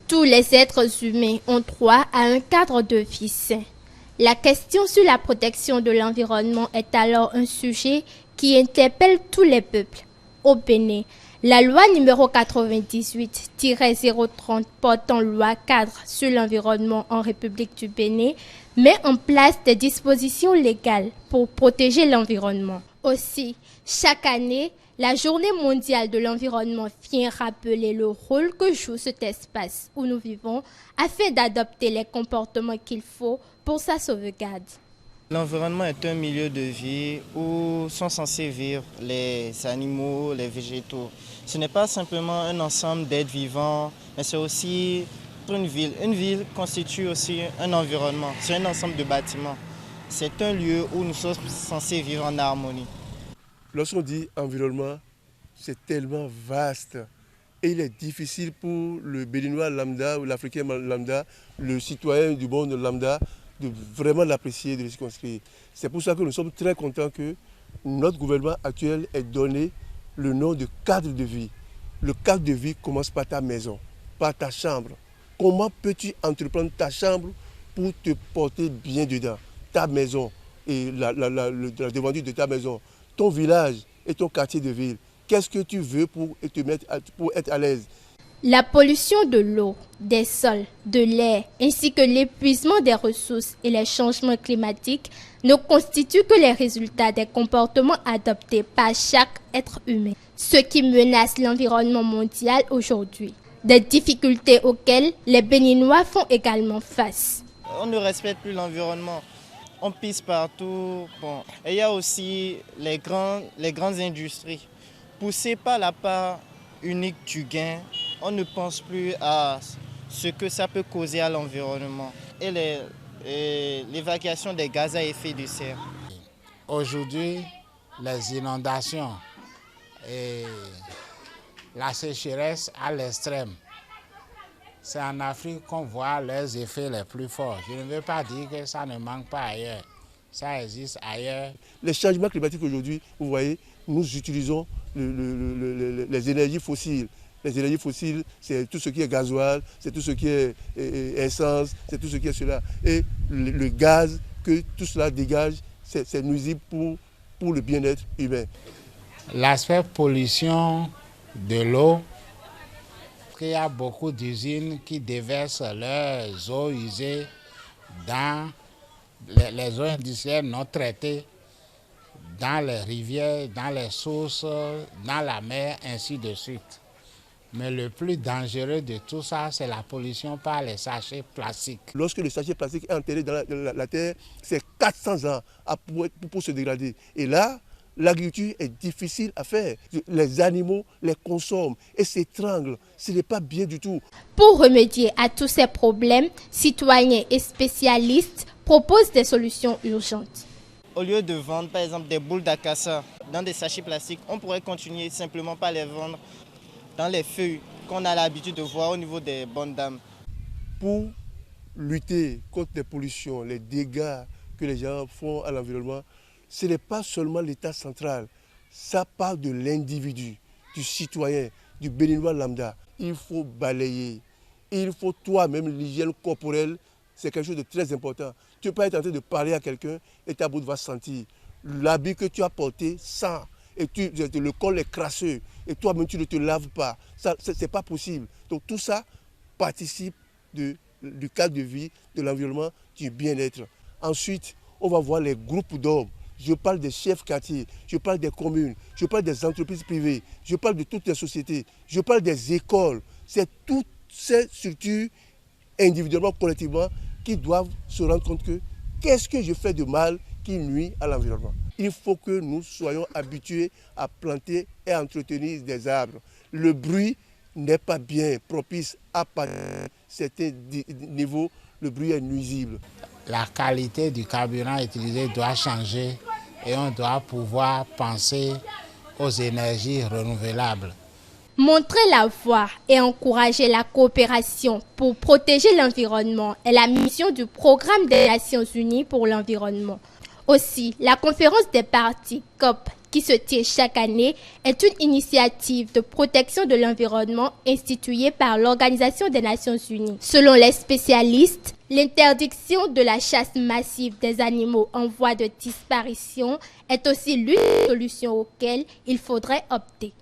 Tous les êtres humains ont droit à un cadre de vie sain. La question sur la protection de l'environnement est alors un sujet qui interpelle tous les peuples. Au Bénin, la loi numéro 98-030 portant loi cadre sur l'environnement en République du Bénin met en place des dispositions légales pour protéger l'environnement. Aussi, chaque année, la Journée mondiale de l'environnement vient rappeler le rôle que joue cet espace où nous vivons afin d'adopter les comportements qu'il faut pour sa sauvegarde. L'environnement est un milieu de vie où sont censés vivre les animaux, les végétaux. Ce n'est pas simplement un ensemble d'êtres vivants, mais c'est aussi une ville. Une ville constitue aussi un environnement, c'est un ensemble de bâtiments. C'est un lieu où nous sommes censés vivre en harmonie. Lorsqu'on dit environnement, c'est tellement vaste et il est difficile pour le Béninois lambda ou l'Africain lambda, le citoyen du monde lambda, de vraiment l'apprécier, de le circonscrire. C'est pour ça que nous sommes très contents que notre gouvernement actuel ait donné le nom de cadre de vie. Le cadre de vie commence par ta maison, par ta chambre. Comment peux-tu entreprendre ta chambre pour te porter bien dedans? Ta maison et la devanture de ta maison, ton village et ton quartier de ville. Qu'est-ce que tu veux pour être à l'aise? La pollution de l'eau, des sols, de l'air, ainsi que l'épuisement des ressources et les changements climatiques ne constituent que les résultats des comportements adoptés par chaque être humain, ce qui menace l'environnement mondial aujourd'hui. Des difficultés auxquelles les Béninois font également face. On ne respecte plus l'environnement. On pisse partout. Et il y a aussi les grandes industries. Poussées par la part unique du gain, on ne pense plus à ce que ça peut causer à l'environnement et l'évacuation des gaz à effet de serre. Aujourd'hui, les inondations et la sécheresse à l'extrême, c'est en Afrique qu'on voit les effets les plus forts. Je ne veux pas dire que ça ne manque pas ailleurs. Ça existe ailleurs. Les changements climatiques aujourd'hui, vous voyez, nous utilisons les énergies fossiles. Les énergies fossiles, c'est tout ce qui est gasoil, c'est tout ce qui est essence, c'est tout ce qui est cela. Et le gaz que tout cela dégage, c'est nuisible pour le bien-être humain. L'aspect pollution de l'eau, il y a beaucoup d'usines qui déversent leurs eaux usées dans les eaux industrielles non traitées, dans les rivières, dans les sources, dans la mer, ainsi de suite. Mais le plus dangereux de tout ça, c'est la pollution par les sachets plastiques. Lorsque le sachet plastique est enterré dans la terre, c'est 400 ans pour se dégrader. Et là, l'agriculture est difficile à faire. Les animaux les consomment et s'étranglent. Ce n'est pas bien du tout. Pour remédier à tous ces problèmes, citoyens et spécialistes proposent des solutions urgentes. Au lieu de vendre par exemple des boules d'acassa dans des sachets plastiques, on pourrait continuer simplement par les vendre dans les feuilles qu'on a l'habitude de voir au niveau des bonnes dames. Pour lutter contre les pollutions, les dégâts que les gens font à l'environnement, ce n'est pas seulement l'État central, ça part de l'individu, du citoyen, du Béninois lambda. Il faut balayer, il faut toi-même, l'hygiène corporelle, c'est quelque chose de très important. Tu peux être en train de parler à quelqu'un et ta bouche va sentir. L'habit que tu as porté sent, et le col est crasseux, et toi-même tu ne te laves pas. Ce n'est pas possible. Donc tout ça participe du cadre de vie, de l'environnement, du bien-être. Ensuite, on va voir les groupes d'hommes. Je parle des chefs quartiers, je parle des communes, je parle des entreprises privées, je parle de toutes les sociétés, je parle des écoles. C'est toutes ces structures, individuellement, collectivement, qui doivent se rendre compte que qu'est-ce que je fais de mal qui nuit à l'environnement. Il faut que nous soyons habitués à planter et à entretenir des arbres. Le bruit n'est pas bien propice à partir d'un certain niveau, le bruit est nuisible. La qualité du carburant utilisé doit changer et on doit pouvoir penser aux énergies renouvelables. Montrer la voie et encourager la coopération pour protéger l'environnement est la mission du Programme des Nations Unies pour l'environnement. Aussi, la conférence des parties COP qui se tient chaque année, est une initiative de protection de l'environnement instituée par l'Organisation des Nations Unies. Selon les spécialistes, l'interdiction de la chasse massive des animaux en voie de disparition est aussi l'une des solutions auxquelles il faudrait opter.